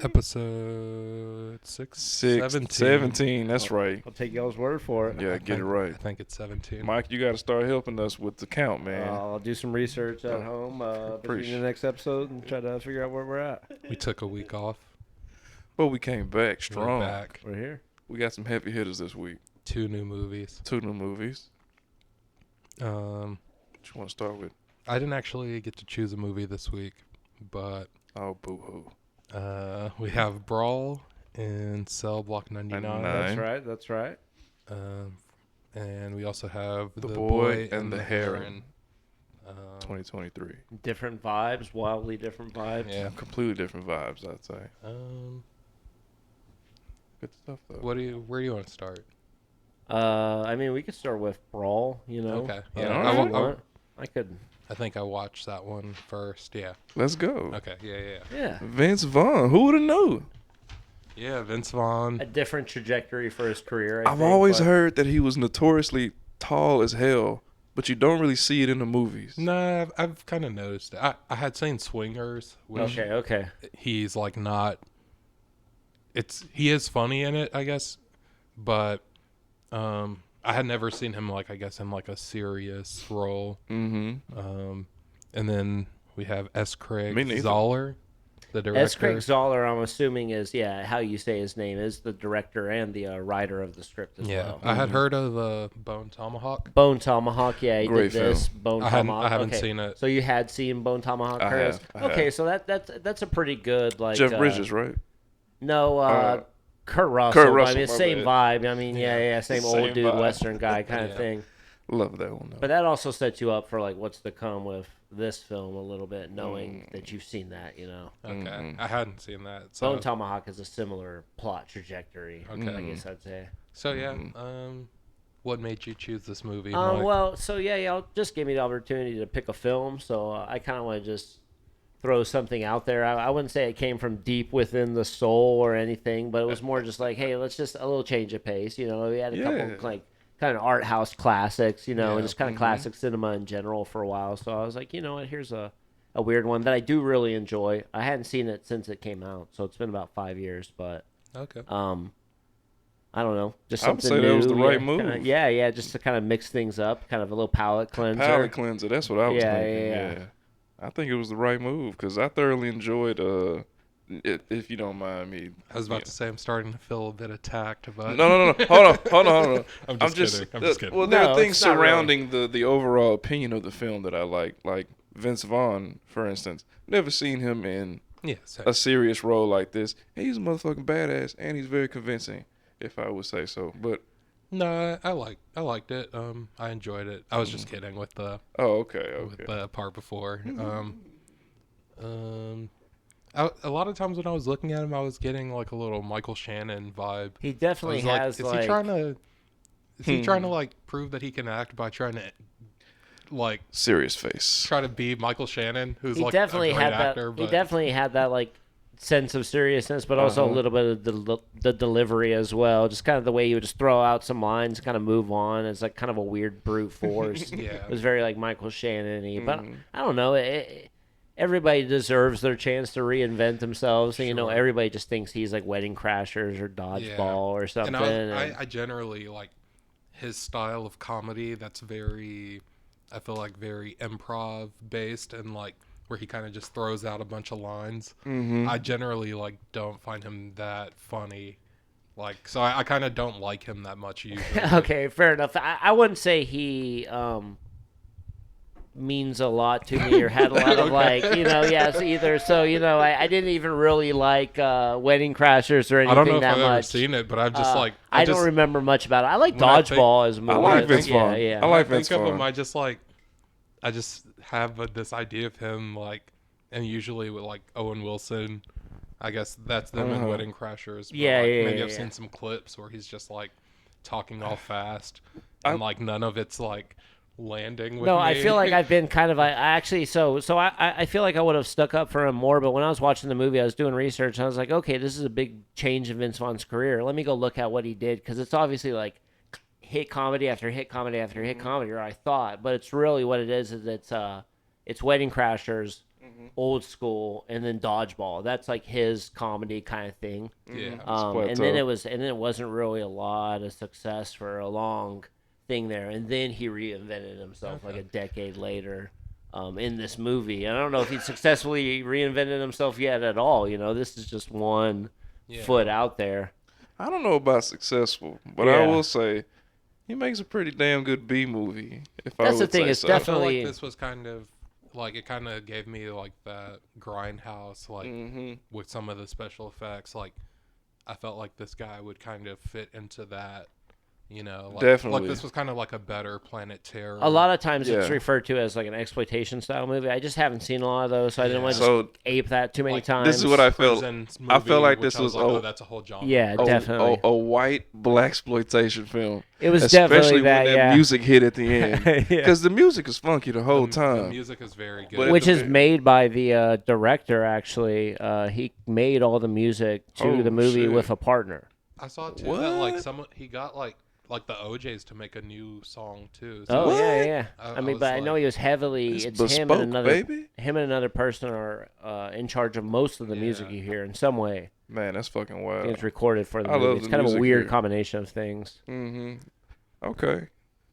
Episode 6? 17. That's right. I'll take y'all's word for it. Yeah, get it right. I think it's 17. Mike, you got to start helping us with the count, man. I'll do some research at home between the next episode and try to figure out where we're at. We took a week off. But we came back strong. We're back. We're here. We got some heavy hitters this week. 2 new movies. 2 new movies. Um, What you want to start with? I didn't actually get to choose a movie this week, but Oh, boo-hoo. we have Brawl in Cell Block 99. That's right. And we also have The Boy and the Heron. 2023. Different vibes, wildly different vibes. Yeah. Completely different vibes, I'd say. Good stuff, though. Where do you want to start? I mean, we could start with Brawl, Okay. Yeah. I could. I think I watched that one first. Yeah. Let's go. Okay. Yeah. Yeah. Vince Vaughn. Who would have known? Yeah, Vince Vaughn. A different trajectory for his career. I've always heard that he was notoriously tall as hell, but you don't really see it in the movies. Nah, I've kind of noticed it. I had seen Swingers, which Okay. he's like not. He is funny in it, I guess, but I had never seen him like, I guess, in like a serious role. Mm-hmm. And then we have S. Craig Me neither. Zoller, the director. S. Craig Zoller, I'm assuming is how you say his name is the director and the writer of the script as well. I had heard of Bone Tomahawk. Bone Tomahawk, yeah, he Great did this. film. Bone I Tomahawk. haven't okay. seen it. So you had seen Bone Tomahawk, I Curtis? have, I Okay, have. so that's a pretty good like. Jeff Bridges, right? No, Kurt Russell. Kurt Russell, I mean, my same bad. vibe. I mean, yeah, same old Same dude, vibe. Western guy kind of Yeah. thing. Love that one, though. But that also sets you up for like what's to come with this film a little bit, knowing that you've seen that. Okay, I hadn't seen that. So, Bone Tomahawk is a similar plot trajectory. Okay. I guess I'd say. so yeah, what made you choose this movie? Mike? Well, so y'all just gave me the opportunity to pick a film, so I kind of want to just throw something out there. I wouldn't say it came from deep within the soul or anything, but it was more just like, hey, let's just a little change of pace. We had a couple like kind of art house classics, and just kind of classic cinema in general for a while. So I was like, you know what, here's a weird one that I do really enjoy. I hadn't seen it since it came out, so it's been about 5 years, but Okay. I don't know, just I would something say new. that was the right Kinda, move. yeah, just to kind of mix things up, kind of a little palate cleanser. Palate cleanser. That's what I was Yeah, thinking. yeah. I think it was the right move because I thoroughly enjoyed. If you don't mind me, I was about to say I'm starting to feel a bit attacked, but No. Hold on. I'm just kidding. I'm just kidding. Well, there No, are things it's not surrounding the overall opinion of the film that I like Vince Vaughn, for instance. Never seen him in yeah, so, a serious role like this. He's a motherfucking badass, and he's very convincing, if I would say so. But no, I liked it. I enjoyed it. I was just kidding with the with okay. the part before. A lot of times when I was looking at him, I was getting like a little Michael Shannon vibe. He I definitely was like, has is he trying to like prove that he can act by trying to like Serious face. try to be Michael Shannon, who's he like definitely a great had actor? that. He But definitely had that like sense of seriousness, but also a little bit of the delivery as well. Just kind of the way he would just throw out some lines, kind of move on. It's like kind of a weird brute force. Yeah. It was very like Michael Shannon-y, but I don't know. Everybody deserves their chance to reinvent themselves. And, Sure. everybody just thinks he's like Wedding Crashers or Dodgeball or something. And I generally like his style of comedy. That's very, I feel like very improv based and like where he kind of just throws out a bunch of lines. I generally like don't find him that funny. Like, so I kind of don't like him that much usually. Okay, fair enough. I wouldn't say he means a lot to me or had a lot of like, either. So, I didn't even really like Wedding Crashers or anything I don't know if that I've much. ever seen it, but I've just like I don't remember much about it. I like when I think- Dodgeball as a movie. I like Vince yeah, Vaughn. yeah. I like think Vince of him, Vaughn. I just have this idea of him like, and usually with like Owen Wilson, I guess that's them in Wedding Crashers. But Yeah, like, yeah, maybe yeah, I've yeah. seen some clips where he's just like talking all fast, and like none of it's like landing with No, me. I feel like I've been kind of. I actually I feel like I would have stuck up for him more. But when I was watching the movie, I was doing research, and I was like, okay, this is a big change in Vince Vaughn's career. Let me go look at what he did because it's obviously like hit comedy after hit comedy after hit comedy, or I thought, but it's really what it is it's Wedding Crashers, Old School, and then Dodgeball. That's like his comedy kind of thing. Yeah. And then it wasn't really a lot of success for a long thing there. And then he reinvented himself like a decade later in this movie. I don't know if he successfully reinvented himself yet at all. You know, this is just one foot out there. I don't know about successful, but I will say he makes a pretty damn good B movie. That's the thing. It's I feel definitely like this was kind of like it kind of gave me like that grindhouse like with some of the special effects. Like I felt like this guy would kind of fit into that. You know, like, Definitely. Like this was kind of like a better Planet Terror. a lot of times it's referred to as like an exploitation style movie. I just haven't seen a lot of those, so I didn't want to just ape that too many times. This is what I felt. I felt like this was that's a whole genre. Yeah, definitely a white blaxploitation film. It was especially definitely that. when that music hit at the end, because the music is funky the whole time. The music is very good, which is made by the director. Actually, he made all the music to the movie with a partner. I saw too that like he got like the OJs to make a new song too. So yeah. I mean, but I know he was heavily. It's bespoke, him and another person are in charge of most of the music you hear in some way. Man, that's fucking wild. It's recorded for the movie. It's kind of a weird combination of things. Okay,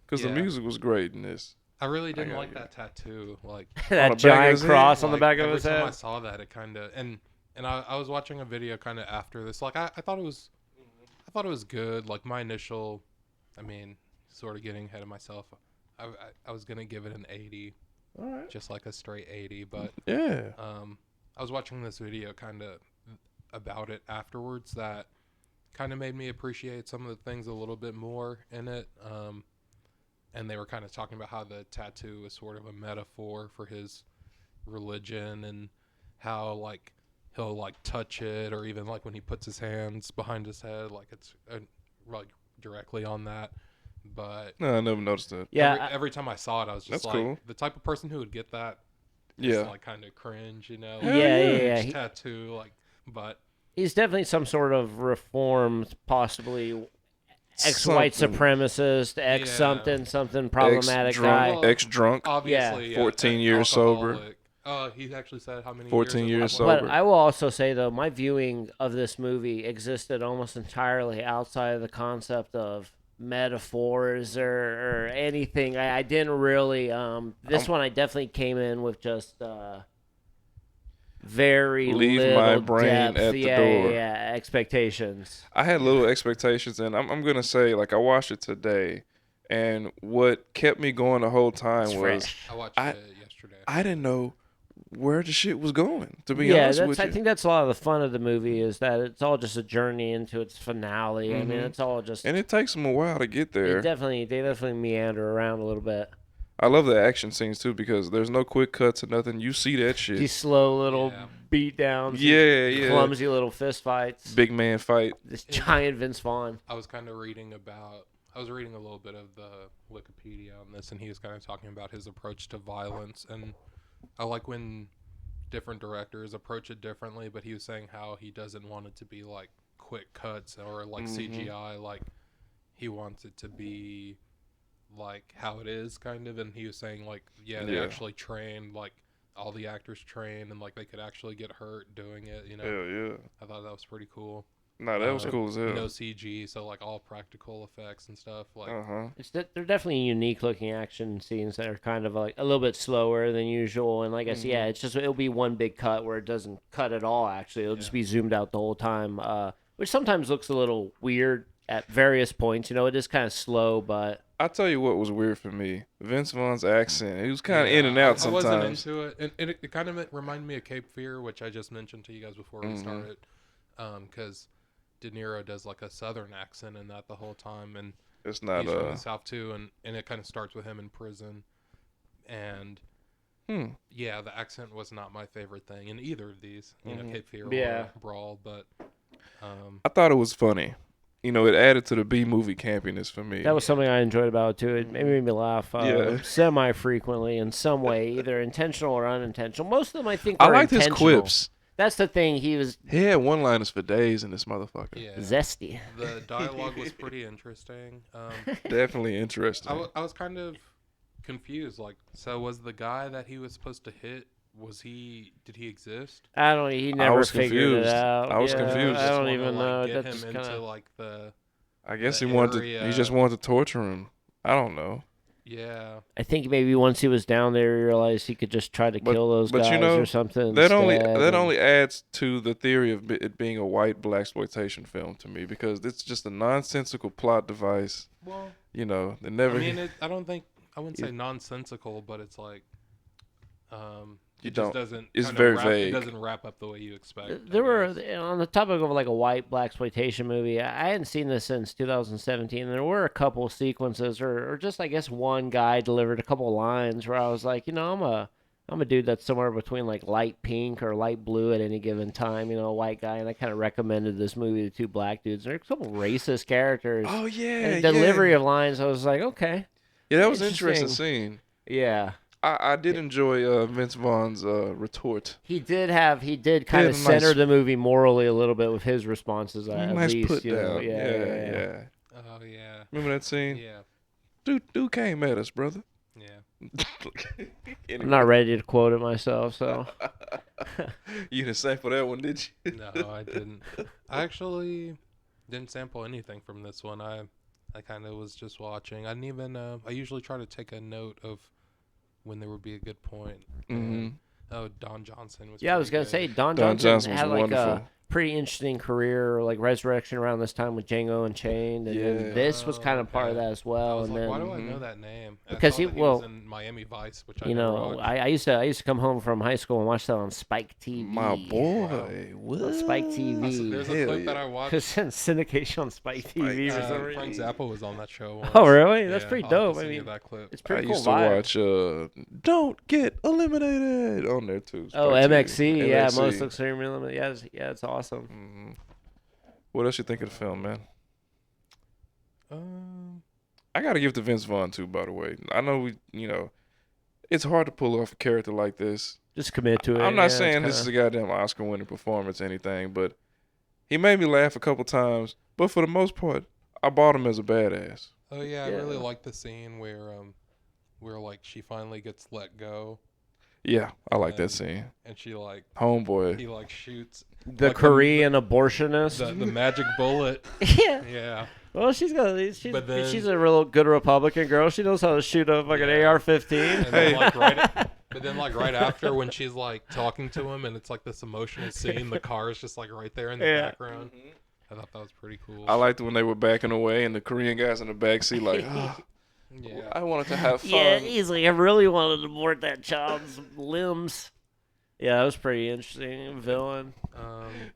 because the music was great in this. I really didn't like that tattoo, like that giant cross on the back of his head. Every time I saw that, it kind of and I was watching a video kind of after this. Like I thought it was good. Like my initial. I mean, sort of getting ahead of myself. I was gonna give it an 80, just like a straight 80. But I was watching this video kind of about it afterwards that kind of made me appreciate some of the things a little bit more in it. And they were kind of talking about how the tattoo is sort of a metaphor for his religion and how like he'll like touch it, or even like when he puts his hands behind his head, like it's like directly on that. But no, I never noticed that. Yeah, every time I saw it, I was just like cool. The type of person who would get that. Like kind of cringe, you know. Yeah. Tattoo, like, but he's definitely some sort of reformed, possibly ex-white supremacist, something problematic guy. Ex-drunk. Obviously, 14 years sober. He actually said how many 14 years sober. But I will also say, though, my viewing of this movie existed almost entirely outside of the concept of metaphors or anything. I didn't really... this one I definitely came in with just very little my brain depth. at the door. Yeah, expectations. I had little expectations, and I'm going to say, like, I watched it today, and what kept me going the whole time was... I watched it yesterday. I didn't know where the shit was going, to be honest with you. I think that's a lot of the fun of the movie, is that it's all just a journey into its finale. I mean, it's all just... And it takes them a while to get there. They definitely meander around a little bit. I love the action scenes, too, because there's no quick cuts or nothing. You see that shit. These slow little beat downs. Yeah. Clumsy little fist fights. Big man fight. This giant Vince Vaughn. I was reading a little bit of the Wikipedia on this, and he was kind of talking about his approach to violence, and I like when different directors approach it differently, but he was saying how he doesn't want it to be like quick cuts or like CGI, like he wants it to be like how it is kind of, and he was saying like they actually trained, like all the actors trained, and like they could actually get hurt doing it, you know. Yeah. I thought that was pretty cool. No, that was cool as hell. No CG, so like all practical effects and stuff. Like, they're definitely unique looking action scenes that are kind of like a little bit slower than usual. And like I said, it's just it'll be one big cut where it doesn't cut at all. Actually, it'll just be zoomed out the whole time, which sometimes looks a little weird at various points. You know, it is kind of slow, but I'll tell you what was weird for me. Vince Vaughn's accent. He was kind of in and out sometimes. I wasn't into it, and it kind of reminded me of Cape Fear, which I just mentioned to you guys before we started, because De Niro does like a southern accent in that the whole time, and it's not he's from the South too, and it kind of starts with him in prison, and the accent was not my favorite thing in either of these, you know, Cape Fear or Brawl, but I thought it was funny. You know, it added to the B movie campiness for me. That was something I enjoyed about it too. It made me laugh semi-frequently in some way, either intentional or unintentional. Most of them, I think, were I liked his intentional. quips. That's the thing. He had one-liners for days in this motherfucker. Yeah. Zesty. The dialogue was pretty interesting. Definitely interesting. I was kind of confused. Like, so was the guy that he was supposed to hit Was he? Did he exist? I don't. He never was figured confused. it out. I was Yeah, confused. I don't Just even wanna, know. like, get That's him kind into of. like the. I guess The he wanted. area. He just wanted to torture him. I don't know. Yeah. I think maybe once he was down there, he realized he could just try to kill those but guys you know, or something. That instead, only adds to the theory of it being a white blaxploitation film to me, because it's just a nonsensical plot device. Well, You know, they never. I mean, I don't think I wouldn't say nonsensical, but it's like, You it just don't- doesn't. it's kinda very It vague. doesn't wrap up the way you expect. There I were guess. on the topic of like a white blaxploitation movie. I hadn't seen this since 2017. There were a couple sequences, or just I guess one guy delivered a couple lines where I was like, I'm a dude that's somewhere between like light pink or light blue at any given time. A white guy, and I kind of recommended this movie to two black dudes. There are a couple racist characters. Oh yeah, And the delivery of lines, I was like, okay, Yeah, that was an interesting Interesting. scene. yeah. I did enjoy Vince Vaughn's retort. He did kind had of a center nice- the movie morally a little bit with his responses. At Nice least, put you know, down. Yeah. Oh yeah. Remember that scene? Yeah. Dude came at us, brother. Yeah. I'm not ready to quote it myself, so You didn't sample that one, did you? No, I didn't. I actually didn't sample anything from this one. I kind of was just watching. I didn't even. I usually try to take a note of when there would be a good point. Mhm. Oh, Don Johnson was. yeah. I was pretty gonna good. say Don Don Johnson Johnson was had like wonderful. a pretty interesting career, like resurrection around this time with Django Unchained, and Yeah. then this was kind of part of Okay. that as I well. was And like, then why do I know that name? I Because saw he- that well, was in Miami Vice, which I you never know, watched. I used to come home from high school and watch that on Spike TV. My boy, what? Spike TV. There's a Hell clip that yeah. I watched. Because syndication on Spike TV for some reason. Frank Zappa was on that show. Once. Oh, really? That's Yeah, pretty I'll have to dope. I send you mean, that clip. it's I pretty cool used to vibe. watch Don't Get Eliminated on there too. Oh, Spike TV. MXC, yeah, MXC. most extremely limited. Yeah, it's awesome. Mhm. What else you think of the film, man? I gotta give it to Vince Vaughn too. By the way, I know it's hard to pull off a character like this. Just commit to it. I'm yeah, not it's saying this is a goddamn Oscar-winning performance or anything, but he made me laugh a couple times. But for the most part, I bought him as a badass. Oh yeah, I Yeah. really like the scene where like she finally gets let go Yeah, I like that And- scene. and she like Homeboy. he like shoots the like Korean abortionist. the magic bullet. yeah. Yeah. Well, she's But then- she's a real good Republican girl. She knows how to shoot a fucking Yeah. AR-15. And then, like, but then like right after when she's like talking to him and it's like this emotional scene, the car is just like right there in the Yeah. background. I thought that was pretty cool. I liked when they were backing away and the Korean guys in the backseat like, "Ah, yeah. I wanted to have fun. Yeah, he's like, I really wanted to abort that child's limbs. Yeah, that was pretty interesting. Villain.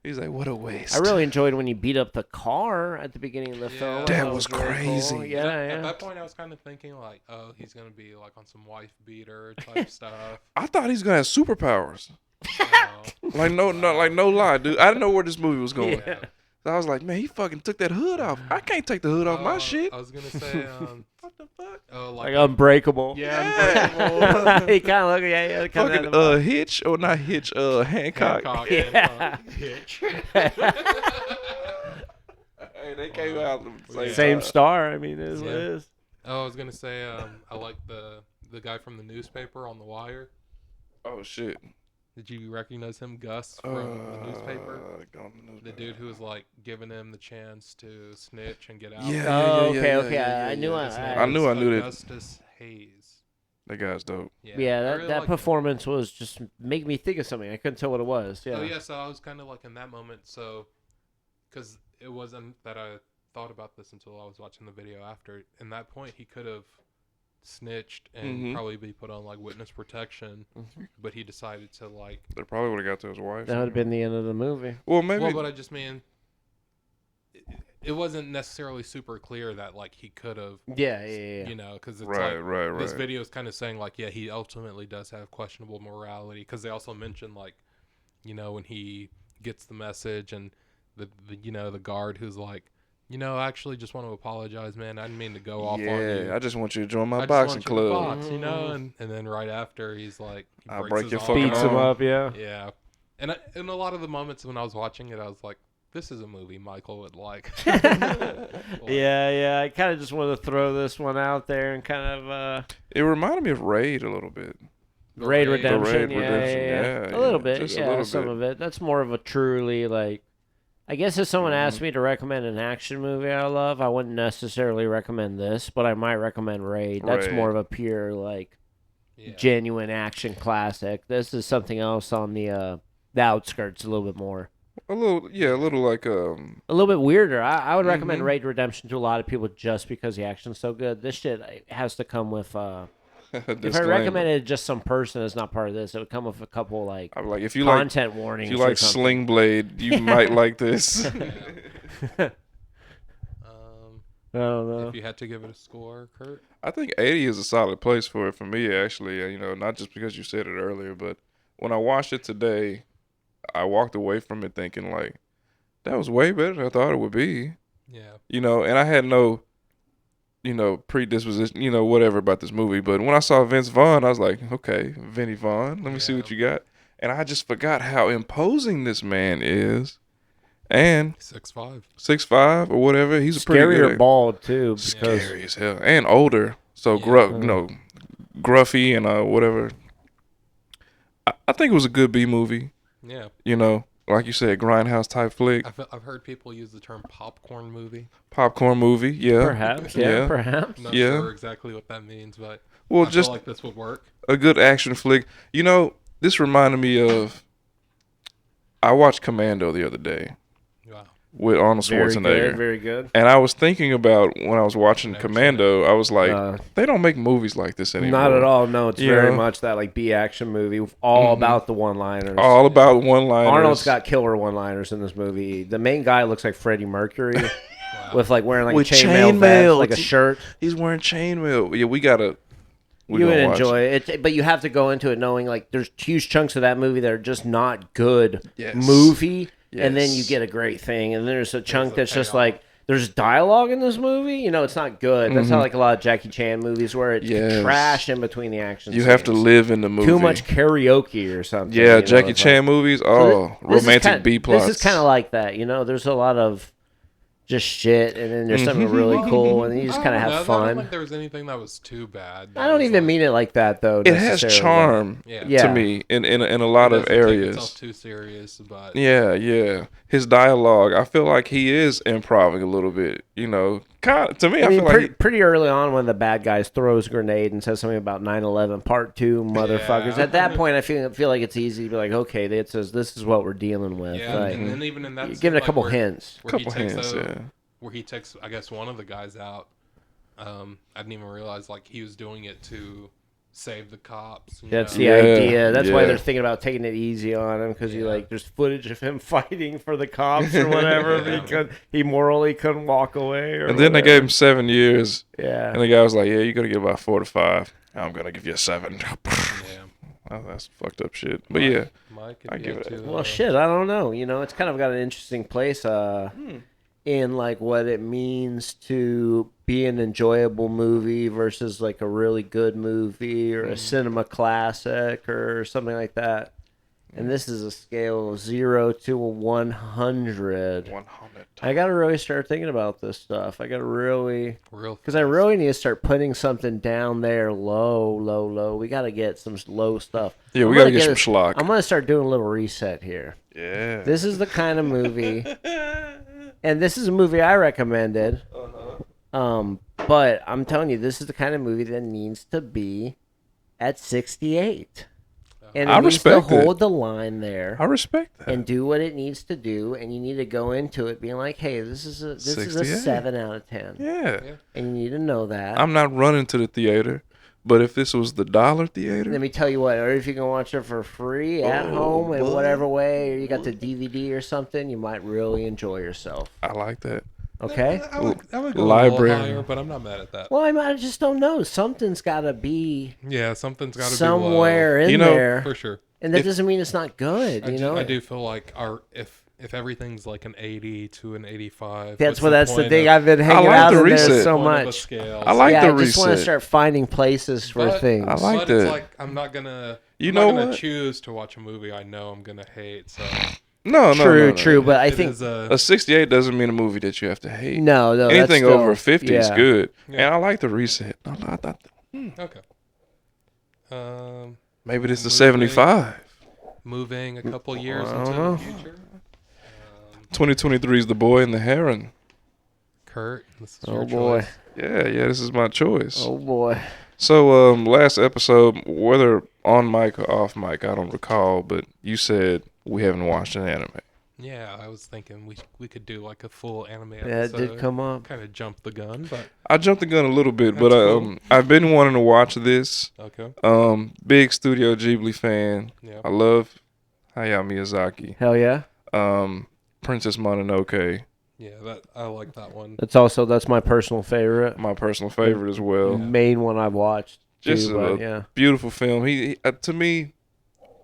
He's like, what a waste. I really enjoyed when he beat up the car at the beginning of the Yeah. film. That was really crazy. cool. At Yeah. that point, I was kind of thinking like, oh, he's gonna be like on some wife beater type stuff. I thought he's gonna have superpowers. So, Like no lie, dude. I didn't know where this movie was going. Yeah. So I was like, man, he fucking took that hood off. I can't take the hood off my shit. I was gonna say, What the fuck? oh, Like Unbreakable. yeah, he kind of look, yeah, kind Fucking of. Hitch or not Hitch? Hancock. Hancock, Yeah. Hitch. Hey, they came out the same, Same time. star. I mean, it is what Yeah. it is. Oh, I was gonna say, I like the guy from the newspaper on The Wire. Oh shit. Did you recognize him, Gus, from the newspaper? The The dude who was like giving him the chance to snitch and get out. Yeah. Oh, yeah, okay, yeah, okay. yeah, I yeah, knew yeah. His I name I knew was that. Augustus Hayes. That guy's dope. Yeah, I that, really that liked performance was just make me think of something. I couldn't tell what it was. him. Yeah. Oh yeah, so I was kind of like in that moment, so because it wasn't that I thought about this until I was watching the video after. In that point, he could have snitched and Mhm. probably be put on like witness protection, but he decided to like. They probably would have got to his wife. That would have been the end of the movie. Well, maybe. Well, but I just mean. It wasn't necessarily super clear that like he could have, Yeah, yeah. you know, because it's right, like right, right. this video is kind of saying like, yeah, he ultimately does have questionable morality, because they also mention like, you know, when he gets the message and the you know, the guard who's like, you know, I actually just want to apologize, man. I didn't mean to go off on you. Yeah, I just want you to join my I just boxing want you to club. box, you know, and then right after he's like, he I'll breaks break his your arm. fucking Beats him arm. up, yeah. Yeah, and in a lot of the moments when I was watching it, I was like, this is a movie Michael would like. Yeah. I kind of just wanted to throw this one out there and kind of. It reminded me of Raid a little bit. Raid Raid. Redemption, The Raid Redemption, yeah. yeah, A little yeah, bit, just a yeah, little some bit. of it. That's more of a truly, like, I guess if someone Mm-hmm. asked me to recommend an action movie I love, I wouldn't necessarily recommend this, but I might recommend Raid. That's more of Raid. a pure, like, Yeah. genuine action classic. This is something else on the outskirts a little bit more. A little like A little bit weirder. I would recommend Mhm. Raid Redemption to a lot of people just because the action's so good. This shit has to come with if I disclaimer. recommended just some person as not part of this, it would come with a couple like I'm like, if you content like, warnings. if you or like something. Sling Blade, you might like this. Um, I don't know. if you had to give it a score, Kurt. I think 80 is a solid place for it for me, actually. You know, not just because you said it earlier, but when I watched it today, I walked away from it thinking, like, that was way better than I thought it would be. Yeah. You know, and I had no, predisposition, whatever about this movie. But when I saw Vince Vaughn, I was like, okay, Vinny Vaughn, let me see what you got. And I just forgot how imposing this man is. And 6'5". 6'5" or whatever, he's a pretty Scary good or bald too, because scary as hell, and older. So Yeah. gruffy and whatever. I think it was a good B movie. Yeah. You know, like you said, grindhouse type flick, I've heard people use the term popcorn movie. popcorn movie. Yeah, perhaps, Yeah. perhaps. Not Yeah. sure exactly what that means, but Well, I just feel like this would work. a good action flick. You know, this reminded me of. I watched Commando the other day Wow. with Arnold Very Schwarzenegger. good, very good. And I was thinking about when I was watching Never seen Commando, I was like, Uh, they don't make movies like this anymore. Not at all. No, it's You very know? much that like B action movie, all about the one-liners. All about one-liners. Arnold's got killer one-liners in this movie. The main guy looks like Freddie Mercury Wow. with like wearing like With a chainmail vest, chainmail. like a shirt. He's wearing chainmail. Yeah, we gotta. You would enjoy it, but you have to go into it knowing like there's huge chunks of that movie that are just not good Yes. movie, and then you Yes. get a great thing, and there's a chunk a that's just payoff. like there's dialogue in this movie. You know, it's not good. That's how like a lot of Jackie Chan movies where it's Yes. trash in between the action. You have to scenes. live in the movie. Too much karaoke or something. Yeah, you know, Jackie it's Chan like- movies. So Oh, this is romantic kinda- B plots. This is kind of like that, you know. There's a lot of just shit, and then there's something really cool, and then you just kind of have I don't fun. think there was anything that was too bad. I don't even mean it like that though. It has necessarily. charm Yeah. Yeah. to me in a lot of Doesn't take areas. itself too serious, but Yeah. His dialogue, I feel like he is improving a little bit. You know, kind of, to me, I, I mean, feel like pretty early on when the bad guys throws a grenade and says something about 9/11 Part 2, motherfuckers. Yeah. At that point, I feel like it's easy to be like, okay, it says this is what we're dealing with. yeah, Like, and then even in that, you're scene, giving a like, couple where- hints. where he couple takes hints. Yeah. where he takes, I guess, one of the guys out. I didn't even realize like he was doing it to save the cops. you That's know? the Yeah, idea. That's why yeah. they're thinking about taking it easy on him because Yeah. there's footage of him fighting for the cops or whatever. He morally couldn't walk away. Or And then they whatever. gave him 7 years, Yeah. and the guy was like, "Yeah, you're gonna get about 4 to 5. I'm gonna give you a 7." Yeah. Oh, that's fucked up shit. But yeah, Mike, I if give you had it a- to, Well, shit, I don't know. You know, it's kind of got an interesting place in like what it means to be an enjoyable movie versus like a really good movie or a cinema classic or something like that. And this is a scale of 0 to 100. 100. I got to really start thinking about this stuff. I got to really, real because I really need to start putting something down there low. We got to get some low stuff. Yeah, we I'm gotta gonna get some us- schlock. I'm going to start doing a little reset here. Yeah. This is the kind of movie, and this is a movie I recommended. But I'm telling you, this is the kind of movie that needs to be at 68, and it I needs respect to it. hold the line there I respect that. and do what it needs to do. And you need to go into it being like, "Hey, this is a 68. 7 out of 10," Yeah. and you need to know that. I'm not running to the theater, but if this was the dollar theater, Let me tell you what, or if you can watch it for free at home in boy. whatever way, or you got the DVD or something, you might really enjoy yourself. I like that. Okay? I would go Library. a little higher, but I'm not mad at that. Well, I just don't know. Something's got to be Yeah, something's got to somewhere in You know, there, be low, for sure. and that if- doesn't mean it's not good. I You do, know, I do feel like if everything's like an 80 to an 85, that's what's what that's the point thing. of- I've been hanging like out the in reset. there so point of a much. scale? I like yeah, the I just want to reset. start finding places for But- things. I like but that. it's like I'm not gonna. You I'm know not gonna what? choose to watch a movie I know I'm gonna hate. So No. True. But I it think is A 68 doesn't mean a movie that you have to hate. no. That's Anything still, over 50 is yeah. good. Yeah. And I like the reset. I like that. okay. Maybe this is moving- 75. Moving a couple years I don't into know. the future. 2023 is The Boy and the Heron. Kurt, this is Oh your boy. choice. Yeah, this is my choice. Oh boy. So, last episode, whether on mic or off mic, I don't recall, but you said we haven't watched an anime. Yeah, I was thinking we could do like a full anime Yeah, episode. it did come up. Kind of jumped the gun, but I jumped the gun a little bit, That's but cool. I've been wanting to watch this. okay. Big Studio Ghibli fan. Yeah. I love Hayao Miyazaki. Hell yeah. Princess Mononoke, Yeah, that I like that one. That's my personal favorite. my personal favorite as well. Yeah. Main one I've watched. Just too, but yeah. Beautiful film. He to me,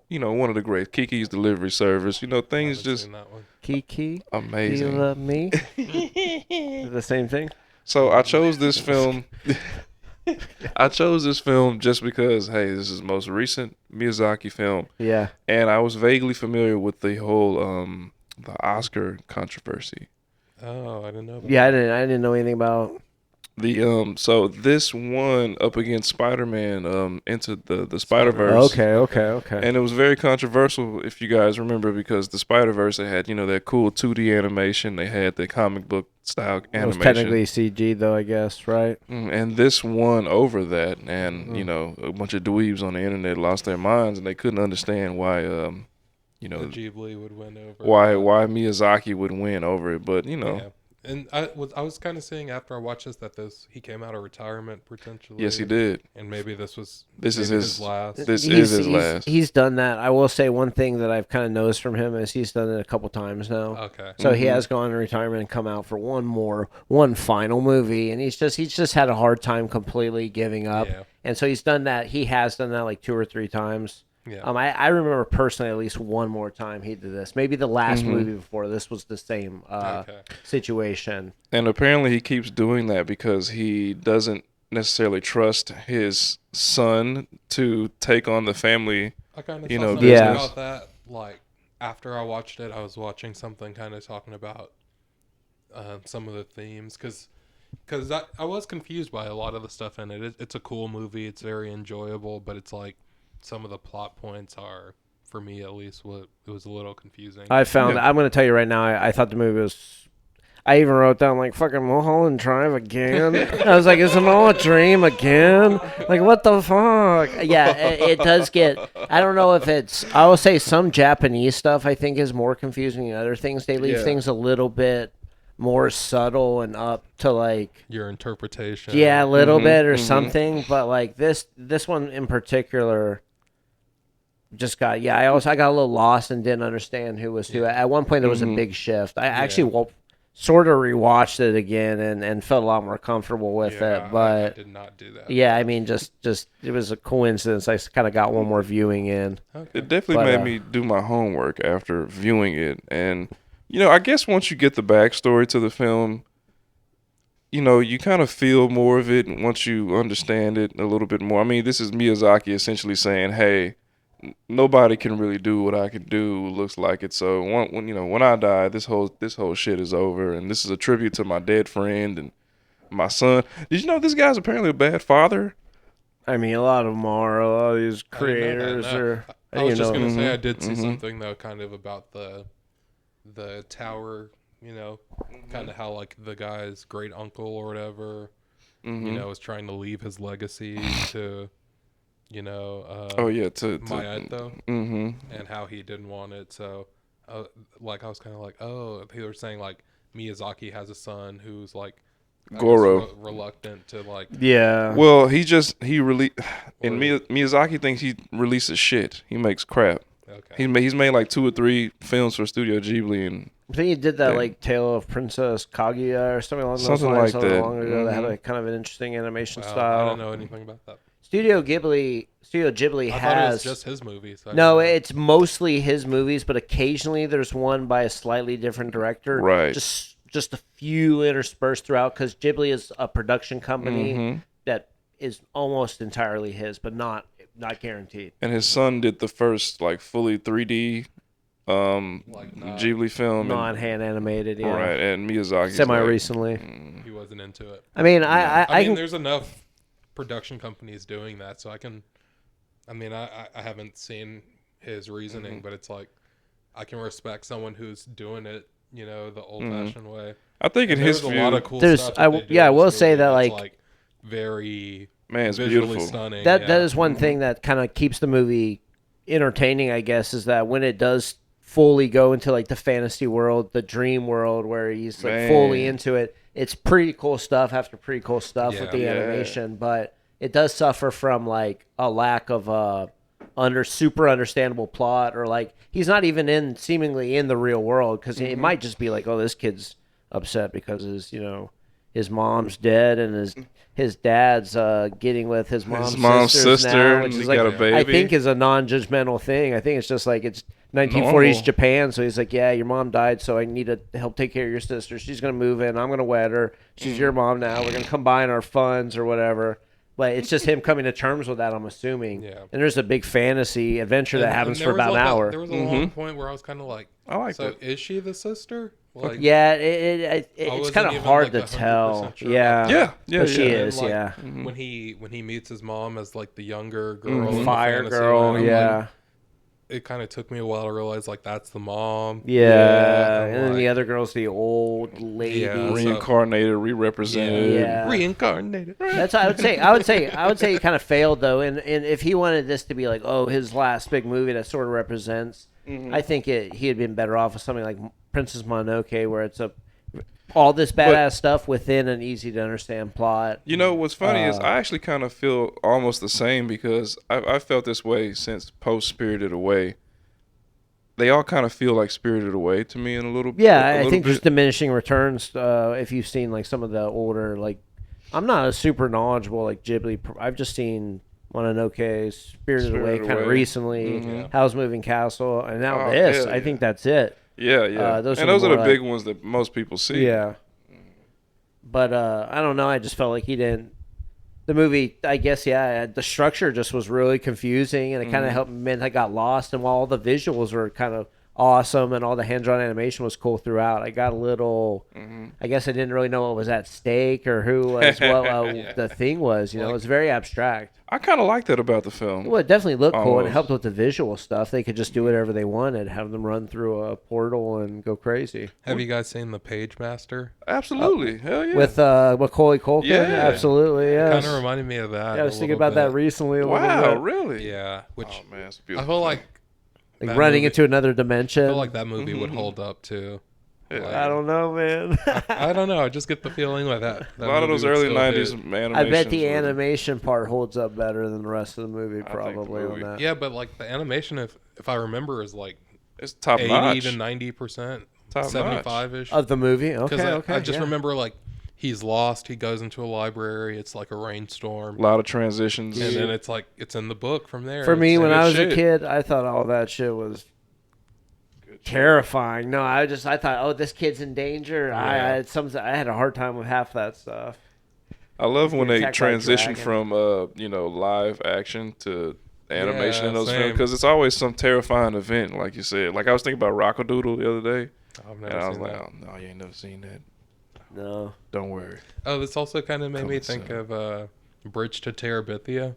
one of the great. Kiki's Delivery Service. Things Haven't just seen that one. Kiki, do you amazing. love me? The same thing. So I chose this film. I chose this film just because, hey, this is the most recent Miyazaki film, Yeah. and I was vaguely familiar with the whole the Oscar controversy. Oh, I didn't know. About Yeah, I didn't know anything about. So this one up against Spider-Man into the Spider-Verse. Okay. And it was very controversial, if you guys remember, because the Spider-Verse, they had, that cool 2D animation. They had the comic book style It was animation. technically CG though, I guess, right? And this won over that. And, Mm. a bunch of dweebs on the internet lost their minds, and they couldn't understand why, the Ghibli would win over. why Miyazaki would win over it. But, Yeah. And I was kind of seeing after I watched this that he came out of retirement potentially. yes, he did. And maybe this is His last. This is his last. He's done that. I will say one thing that I've kind of noticed from him is he's done it a couple times now. Okay. So he has gone in retirement and come out for one final movie, and he's just had a hard time completely giving up. Yeah. And so he's done that. He has done that like 2 or 3 times. Yeah. I remember personally at least one more time he did this. Maybe the last movie before this was the same Okay. situation. And apparently he keeps doing that because he doesn't necessarily trust his son to take on the family. I kind of know, something Yeah. about that. Like after I watched it, I was watching something kind of talking about some of the themes because I was confused by a lot of the stuff in it. It's a cool movie. It's very enjoyable, but it's like some of the plot points are, for me at least, it was a little confusing. I found. Yeah. I'm going to tell you right now. I thought the movie was. I even wrote down like fucking Mulholland Drive again. I was like, is it all a dream again? Like what the fuck? Yeah, it does get. I don't know if it's. I will say some Japanese stuff I think is more confusing than other things. They leave Yeah. things a little bit more subtle and up to like. Your interpretation. Yeah, a little Mhm, bit or mhm. something, but like this one in particular just got I got a little lost and didn't understand who was who. At one point there was a big shift. I actually sort of rewatched it again and felt a lot more comfortable with Yeah, it, I but did not do that. yeah, I mean just it was a coincidence. I kind of got one more viewing in. Okay. It definitely But, made me do my homework after viewing it. And, I guess once you get the backstory to the film, you kind of feel more of it once you understand it a little bit more. I mean, this is Miyazaki essentially saying, hey, nobody can really do what I can do. Looks like it. So when I die, this whole shit is over. And this is a tribute to my dead friend and my son. Did you know this guy's apparently a bad father? I mean, a lot of them are. A lot of these I didn't know that, creators no. are. I was just gonna say Mhm, I did see mhm. something though, kind of about the tower. Kind of how like the guy's great uncle or whatever, was trying to leave his legacy to, Oh yeah, to Mayato, mm-hmm. and how he didn't want it. So, I was kind of like, oh, they were saying like Miyazaki has a son who's like I guess, Goro. reluctant to like. Yeah. Well, he released. And Or- Miyazaki thinks he releases shit. He makes crap. Okay. He's made like 2 or 3 films for Studio Ghibli, and I think he did that Yeah. like Tale of Princess Kaguya or something along those Something lines like not that. long ago that had Mhm. like kind of an interesting animation Wow, I style. don't know anything about that. Studio Ghibli I thought it has was just his movies. I no, didn't know. it's mostly his movies, but occasionally there's one by a slightly different director. Right. Just a few interspersed throughout because Ghibli is a production company Mhm. that is almost entirely his, but not guaranteed. and his son did the first like fully 3D Like not- Ghibli film. Non hand animated, yeah. Right, and Miyazaki's Semi like, recently. He wasn't into it. I mean, I I mean, can there's enough production companies doing that, so I can I mean, I haven't seen his reasoning, but it's like I can respect someone who's doing it, the old-fashioned way. I think in And his there's view, a lot of cool There's- stuff. I That w- they do yeah, I in this will say movie that, that's, like, very man, it's visually beautiful. stunning. That yeah. that is one thing that kind of keeps the movie entertaining, I guess, is that when it does fully go into like the fantasy world, the dream world, where he's like fully Man. into it, it's pretty cool stuff after pretty cool stuff with the Yeah. animation, but it does suffer from like a lack of super understandable plot, or like he's not even seemingly in the real world, because it might just be like, oh, this kid's upset because his mom's dead and his dad's getting with his mom's sister, now, and which he is got like a baby. I think is a non-judgmental thing. I think it's just like it's 1940s Normal. Japan, so he's like, yeah, your mom died, so I need to help take care of your sister. She's gonna move in. I'm gonna wed her. She's your mom now. We're gonna combine our funds or whatever. But it's just him coming to terms with that, I'm assuming. Yeah. And there's a big fantasy adventure that happens there for was about an like hour. There was a long point where I was kind of like, I like so that. is she the sister? Like, Yeah, it's wasn't kind of even, hard like, to 100% tell. sure Yeah, about Yeah, yeah, but she yeah. is. like, Yeah, when he meets his mom as like the younger girl, in the fire fantasy girl. land, I'm like, Yeah, it kind of took me a while to realize like that's the mom. yeah. And then like- the other girl's the old lady. Yeah, Reincarnated, re-represented. Yeah. Reincarnated. That's what I would say. I would say he kind of failed though. And if he wanted this to be like, oh, his last big movie that sort of represents, I think he had been better off with something like Princess Mononoke, where it's all this badass stuff within an easy to understand plot. You know what's funny is I actually kind of feel almost the same, because I felt this way since post Spirited Away. They all kind of feel like Spirited Away to me in a little. Yeah, a I little think bit. there's diminishing returns. If you've seen like some of the older, like, I'm not a super knowledgeable like Ghibli. I've just seen Mononoke, Spirited Away, kind of Away. recently. Howl's Moving Castle, and now Oh, this. hell I yeah. think that's it. Yeah. those And are those are more the like- big ones that most people see. Yeah. But I don't know. I just felt like he didn't. The movie, I guess, yeah, the structure just was really confusing, and it kind of meant I got lost. And while all the visuals were kind of awesome and all the hand-drawn animation was cool throughout, I got a little. I guess I didn't really know what was at stake or who was what the thing was. It was very abstract. I kind of like that about the film. Well, it definitely looked cool, and it Almost. helped with the visual stuff. They could just do whatever they wanted, have them run through a portal and go crazy. Have you guys seen The Page Master? Absolutely, hell yeah. With Macaulay Culkin, Yeah. absolutely, yeah. Kind of reminded me of that. Yeah, I was a thinking little about that bit. recently. A wow, little bit. really? Yeah, which Oh man, it's I beautiful. feel like Like that running movie- into another dimension. I feel like that movie would hold up too. Yeah. Like, I don't know, man. I don't know. I just get the feeling like that. a lot of those early '90s animations. I bet the were- animation part holds up better than the rest of the movie, think the probably movie- on that. Yeah, but like the animation, if I remember, is like It's top 80 notch. to 90%, Top 75 ish. Of the movie, okay, Because okay. I just yeah. remember like he's lost. He goes into a library. It's like a rainstorm, A lot of transitions. and then it's like it's in the book from there. For me, It's- when good I was shit. a kid, I thought all that shit was terrifying. No, I thought, oh, this kid's in danger. Yeah. I had a hard time with half that stuff. I love when Get they attacked by a transition dragon. from live action to animation Yeah, in those same. films, because it's always some terrifying event, like you said. Like I was thinking about Rockadoodle the other day, I've and never I was seen like, that. oh, no, you ain't never seen that. No. Don't worry. Oh, this also kind of made me Coming think soon. of Bridge to Terabithia.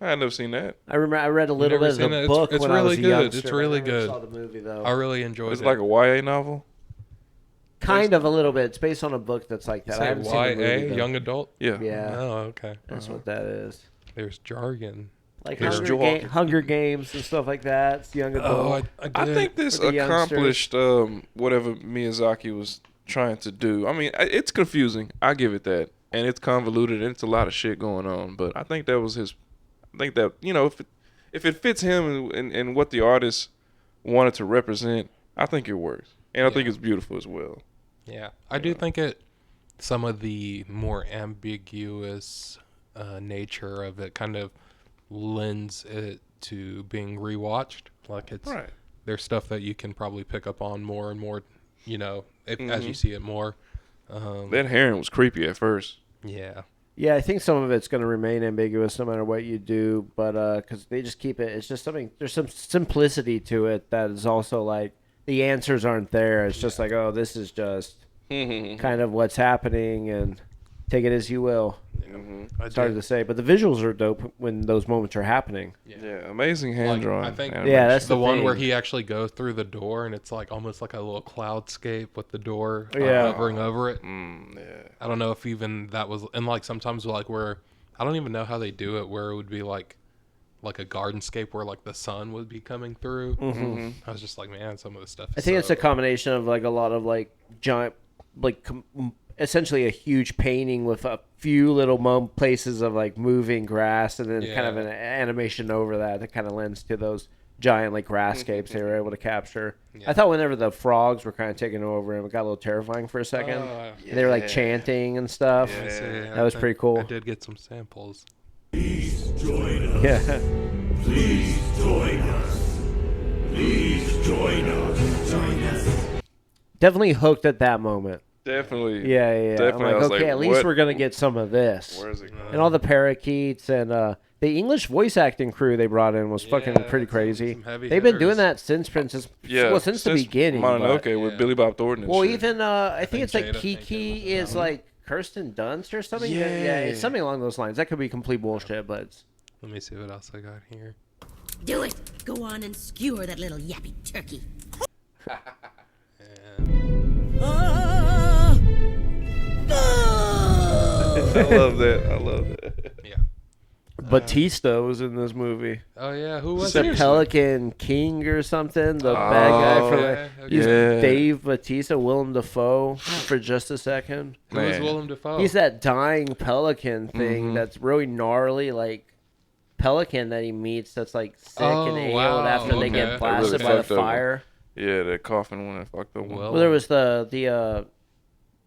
I had never seen that. I remember I read a little never bit of seen the it? book It's when I was really a good. youngster. It's but I really never good. saw the movie, though. I really enjoyed It's it. like a YA novel. Kind of a little bit. It's based on a book that's like that. I Say haven't seen the YA, movie, though. young adult. Yeah. Yeah, Oh, okay. that's what that is. There's jargon. Like There's Hunger Games and stuff like that. It's young adult. Oh, I think this For the accomplished whatever Miyazaki was trying to do. I mean, it's confusing. I give it that, and it's convoluted, and it's a lot of shit going on. But I think that was his. I think that if it fits him and what the artist wanted to represent, I think it works, and I think it's beautiful as well. Yeah, I do think some of the more ambiguous nature of it kind of lends it to being rewatched. Like there's stuff that you can probably pick up on more and more, as you see it more. That Heron was creepy at first. Yeah. Yeah, I think some of it's going to remain ambiguous no matter what you do, but because they just keep it, it's just something. There's some simplicity to it that is also like the answers aren't there. It's just like, oh, this is just kind of what's happening, and Take it as you will. It's hard to say, but the visuals are dope when those moments are happening. Yeah, amazing hand drawn. I think Yeah, that's the one thing. where he actually goes through the door and it's like almost like a little cloudscape with the door Yeah. hovering over it. Yeah. I don't know if even that was, and like sometimes like where I don't even know how they do it, where it would be like a gardenscape where like the sun would be coming through. I was just like, man, some of this stuff. I think it's a combination of like a lot of like giant, like essentially a huge painting with a few little places of like moving grass, and then kind of an animation over that kind of lends to those giant like grasscapes they were able to capture. Yeah. I thought whenever the frogs were kind of taking over him, it got a little terrifying for a second. They were like chanting and stuff. That was pretty cool. I did get some samples. Please join us. Yeah. Please join us. Please join us. Join us. Definitely hooked at that moment. Definitely. Yeah. Definitely. I'm like, okay, at least what? we're gonna get some of this. Where is it going? And all the parakeets and the English voice acting crew they brought in was fucking pretty crazy. They've been doing that since Princess. Well, since the beginning. Mononoke with Billy Bob Thornton. And well, shit. even I think it's like Jada Kiki is like Kirsten Dunst or something. Yeah. It's something along those lines. That could be complete bullshit, but it's... Let me see what else I got here. Do it. Go on and skewer that little yappy turkey. I love that. Yeah. Batista was in this movie. Oh yeah, who was The it? Pelican King or something. The bad guy from yeah, he's okay. Dave Batista, Willem Dafoe for just a second. Who was Man. Willem Dafoe? He's that dying pelican thing that's really gnarly, like pelican that he meets that's like sick and ailed after they get okay. blasted That by really the fucked up. fire. Yeah, that coffin one that fucked up. Well, Well, there was the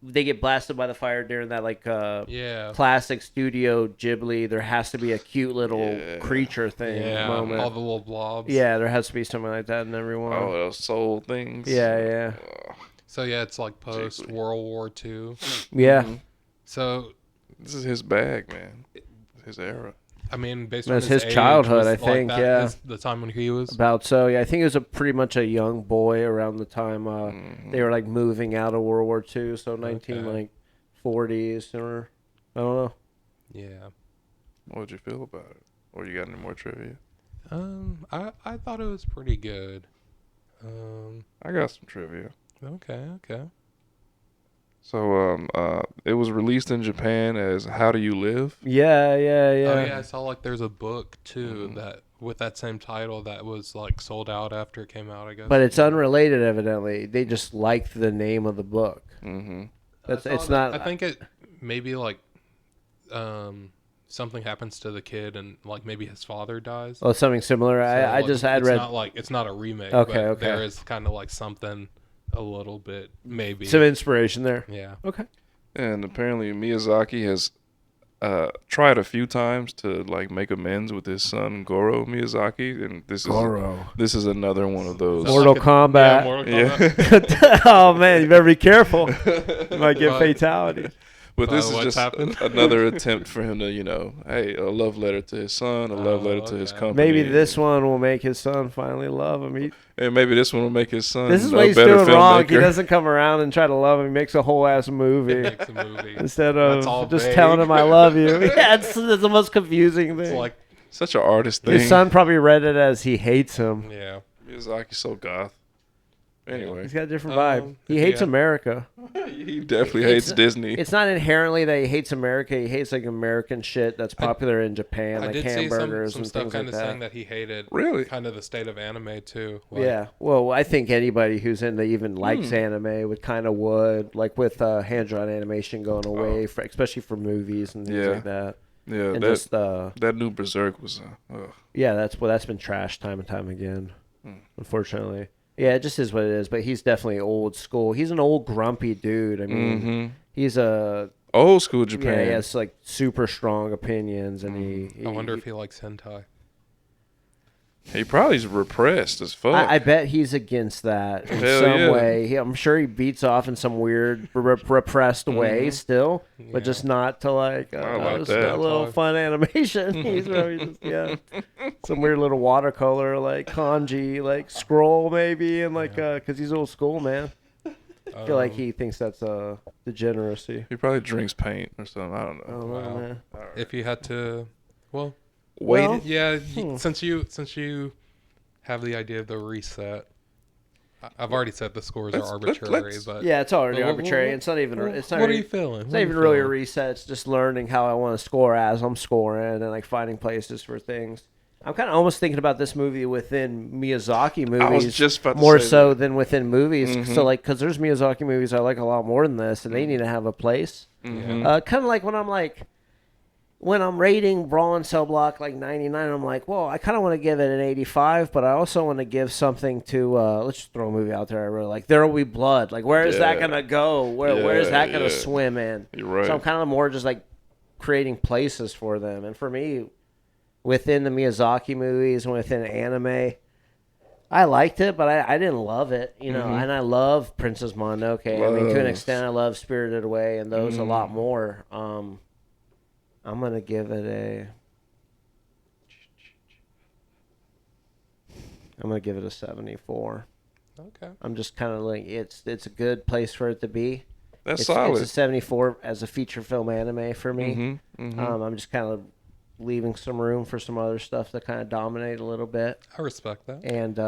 they get blasted by the fire during that like yeah. classic Studio Ghibli. There has to be a cute little creature thing Yeah, moment. all the little blobs. Yeah, there has to be something like that in every one. Oh, those soul things. Yeah. So yeah, it's like post World War II. Yeah. So This is his bag, man. His era. I mean, based That's on his his age, childhood, was I like think, that yeah. is the time when he was. About so, yeah. I think it was pretty much a young boy around the time they were like moving out of World War II, so 1940s or I don't know. Yeah. What did you feel about it? Or you got any more trivia? I thought it was pretty good. I got some trivia. Okay. So, it was released in Japan as How Do You Live? Yeah. Oh yeah, I saw like there's a book too that with that same title that was like sold out after it came out, I guess. But it's unrelated, evidently. They just liked the name of the book. Mm-hmm. It's not. I think it maybe like something happens to the kid and like maybe his father dies. Oh, something similar. So, I like, just had it's read not like it's not a remake. Okay, but okay. There is kind of like something a little bit maybe. some inspiration there. Yeah. Okay. And apparently Miyazaki has tried a few times to like make amends with his son Goro Miyazaki, and this is another one of those. Mortal Kombat. Yeah, Mortal Kombat. Yeah. Oh man, you better be careful. You might get fatality. But this is what's just happened? another attempt for him to, hey, a love letter to his son, a love letter to his okay. company. Maybe this one will make his son finally love him. And maybe this one will make his son This is a what he's better doing wrong. He filmmaker. doesn't come around and try to love him. He makes a whole ass movie Makes a movie. instead That's all of just vague. telling him I love you. Yeah, it's the most confusing It's thing. like Such an artist thing. His son probably read it as he hates him. yeah. Miyazaki's so goth. Anyway, He's got a different vibe. He yeah. hates America. he definitely hates Disney. It's not inherently that he hates America. He hates like American shit that's popular in Japan, I like did see hamburgers some and stuff things kind like of that. saying that he hated Really? kind of the state of anime too. Like, Yeah, well, I think anybody who's into even likes anime would kind of would, like with hand-drawn animation going away, for, especially for movies and things Yeah. like that. Yeah, And that just that new Berserk was. yeah, that's been trashed time and time again, unfortunately. Yeah, it just is what it is. But he's definitely old school. He's an old grumpy dude. I mean, he's a Old school Japan. yeah. He has like super strong opinions, and he I wonder if he likes hentai. He probably is repressed as fuck. I bet he's against that in Hell some yeah. way. I'm sure he beats off in some weird repressed way still, but just not to like, like just that. a little fun animation. He's probably just, some weird little watercolor like kanji, like scroll maybe, and like because he's old school, man. I feel like he thinks that's a degeneracy. He probably drinks paint or something. I don't I know. don't know, Wow. man. If you had to, well, Wait. yeah, since you have the idea of the reset, I've already said the scores are arbitrary, but Yeah, it's already Well, arbitrary. well, it's not even. It's not. what are really- you feeling? It's not even really a reset. It's just learning how I want to score as I'm scoring and like finding places for things. I'm kind of almost thinking about this movie within Miyazaki movies. I was just about to more say so that. than within movies. Mhm. So like, because there's Miyazaki movies I like a lot more than this, and they need to have a place. Mhm. Kind of like when I'm rating Brawl and Cell Block like 99, I'm like, well, I kind of want to give it an 85, but I also want to give something to let's just throw a movie out there I really like. There Will Be Blood. Like, where is that Yeah. gonna go? Where is that gonna Yeah. swim in? You're right. So I'm kind of more just like creating places for them. And for me, within the Miyazaki movies and within anime, I liked it, but I didn't love it, you know. And I love Princess Mononoke. I mean, to an Love. extent, I love Spirited Away and those a lot more. I'm gonna give it a 74. Okay. I'm just kind of like it's a good place for it to be. That's It's solid. a 74 as a feature film anime for me. I'm just kind of leaving some room for some other stuff to kind of dominate a little bit. I respect that. And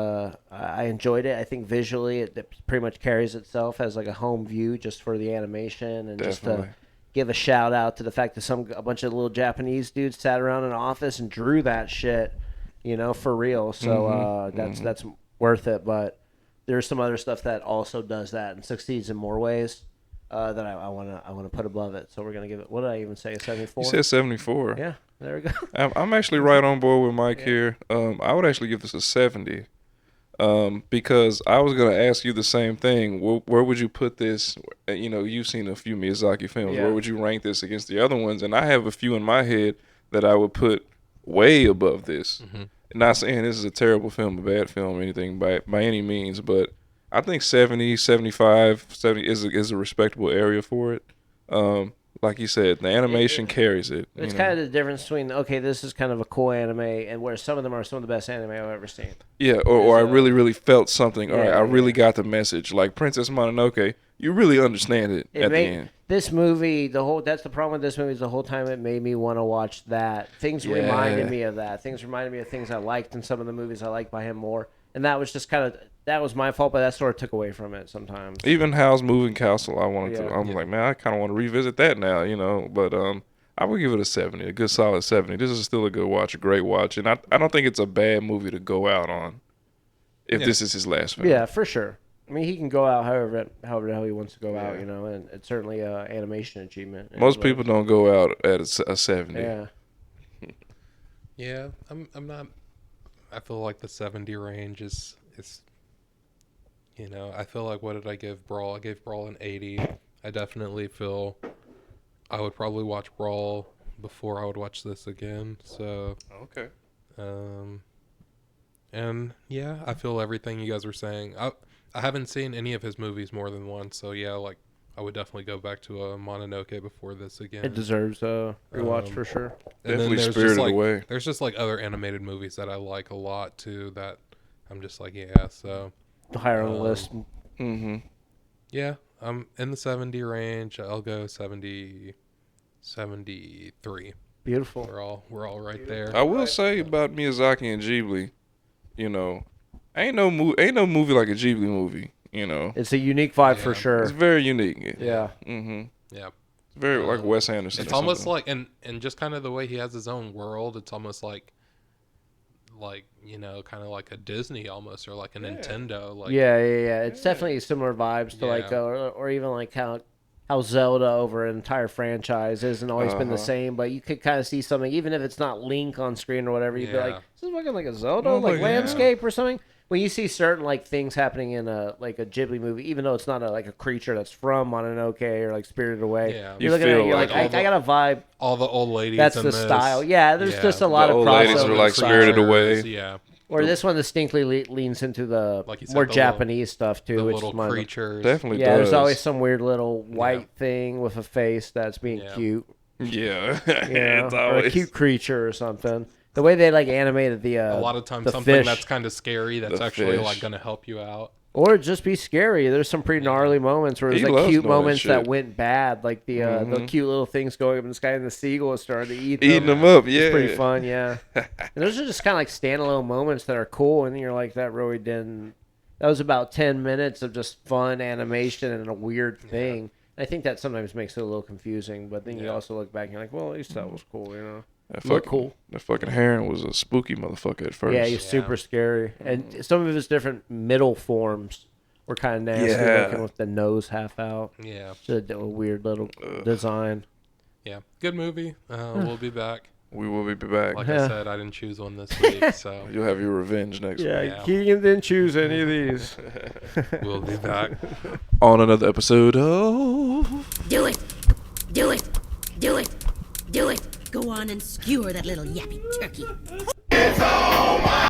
I enjoyed it. I think visually it pretty much carries itself as like a home view just for the animation and just Definitely. to give a shout out to the fact that a bunch of little Japanese dudes sat around in an office and drew that shit, you know, for real. So that's worth it. But there's some other stuff that also does that and succeeds in more ways that I wanna put above it. So we're gonna give it. What did I even say? A 74. You said 74. Yeah. There we go. I'm actually right on board with Mike here. I would actually give this a 70. Because I was gonna ask you the same thing. Where would you put this? You know, you've seen a few Miyazaki films. Yeah. Where would you rank this against the other ones? And I have a few in my head that I would put way above this. Not saying this is a terrible film, a bad film, or anything by any means, but I think 70, 75, 70 is a respectable area for it. Like you said, the animation carries it. It's kind of the difference between, okay, this is kind of a cool anime, and where some of them are some of the best anime I've ever seen. Yeah, or I really, really felt something. All right, Yeah, I really got the message. Like Princess Mononoke, you really understand it at the end. This movie, that's the problem with this movie is the whole time it made me want to watch that. Things Yeah. reminded me of that. Things reminded me of things I liked in some of the movies I liked by him more. And that was just that was my fault, but that sort of took away from it sometimes. Even Howl's Moving Castle, I wanted to. Yeah. I'm like, man, I kind of want to revisit that now, you know. But I would give it a 70, a good solid 70. This is still a good watch, a great watch, and I don't think it's a bad movie to go out on. If this is his last film. Yeah, for sure. I mean, he can go out however the hell he wants to go out, you know, and it's certainly an animation achievement. Most people don't go out at a 70. Yeah. Yeah, I'm not. I feel like the 70 range is. You know, I feel like, what did I give Brawl? I gave Brawl an 80. I definitely feel I would probably watch Brawl before I would watch this again. So, Okay. and yeah, I feel everything you guys were saying. I haven't seen any of his movies more than once. So yeah, like I would definitely go back to a Mononoke before this again. It deserves a rewatch for sure. And then Definitely there's Spirited just like, Away. There's just like other animated movies that I like a lot too that I'm just like, yeah, so. Higher on the list. Mm-hmm. Yeah, I'm in the 70 range. I'll go 70, 73. Beautiful. We're all right there. I will say about Miyazaki and Ghibli, you know, ain't no movie like a Ghibli movie. You know, It's a unique vibe for Yeah. sure. it's very unique. Yeah. Mm-hmm. Yeah. It's very like Wes Anderson. It's or almost something. like and just kind of the way he has his own world. It's almost like you know, kind of like a Disney almost, or like a Nintendo. Like Yeah. It's definitely similar vibes to like, Yeah. or even like how Zelda over an entire franchise isn't always been the same, but you could kind of see something, even if it's not Link on screen or whatever. You'd be like, Yeah. "This is fucking like a Zelda, Oh, like yeah. landscape or something." When you see certain like things happening in a Ghibli movie, even though it's not like a creature that's from Mononoke or like Spirited Away, Yeah. you're You looking at it, feel you're like like, I got a vibe. all the old ladies. That's in the this. style. Yeah, there's just a lot The of old ladies crossover. are like Spirited Away. Yeah. Or this one distinctly leans into the Like you said, more the Japanese stuff too, The which little is my creatures. Definitely yeah. does. There's always some weird little white thing with a face that's being Yeah. cute, Yeah. yeah, It's or a always cute creature or something. The way they like animated the A lot of times the something fish. that's kind of scary that's The actually fish. like going to help you out. Or just be scary. There's some pretty gnarly moments where there's He like loves cute doing that moments that shit. went bad, like the cute little things going up in the sky, and the seagull is starting to eat them. Eating them up, yeah. It's pretty fun, yeah. And those are just kind of like standalone moments that are cool, and you're like, that really didn't. That was about 10 minutes of just fun animation and a weird thing. I think that sometimes makes it a little confusing, but then you also look back and you're like, well, at least that was cool, you know. That cool. That fucking Heron was a spooky motherfucker at first. Yeah, he's super scary. And some of his different middle forms were kind of nasty, looking with the nose half out. Yeah. Just a weird little design. Yeah. Good movie. We'll be back. We will be back. Like I said, I didn't choose one this week, so You'll have your revenge next week. Yeah, Keegan didn't choose any of these. we'll be back. On another episode of... Do it! Do it! Do it! Do it! Go on and skewer that little yappy turkey. It's all my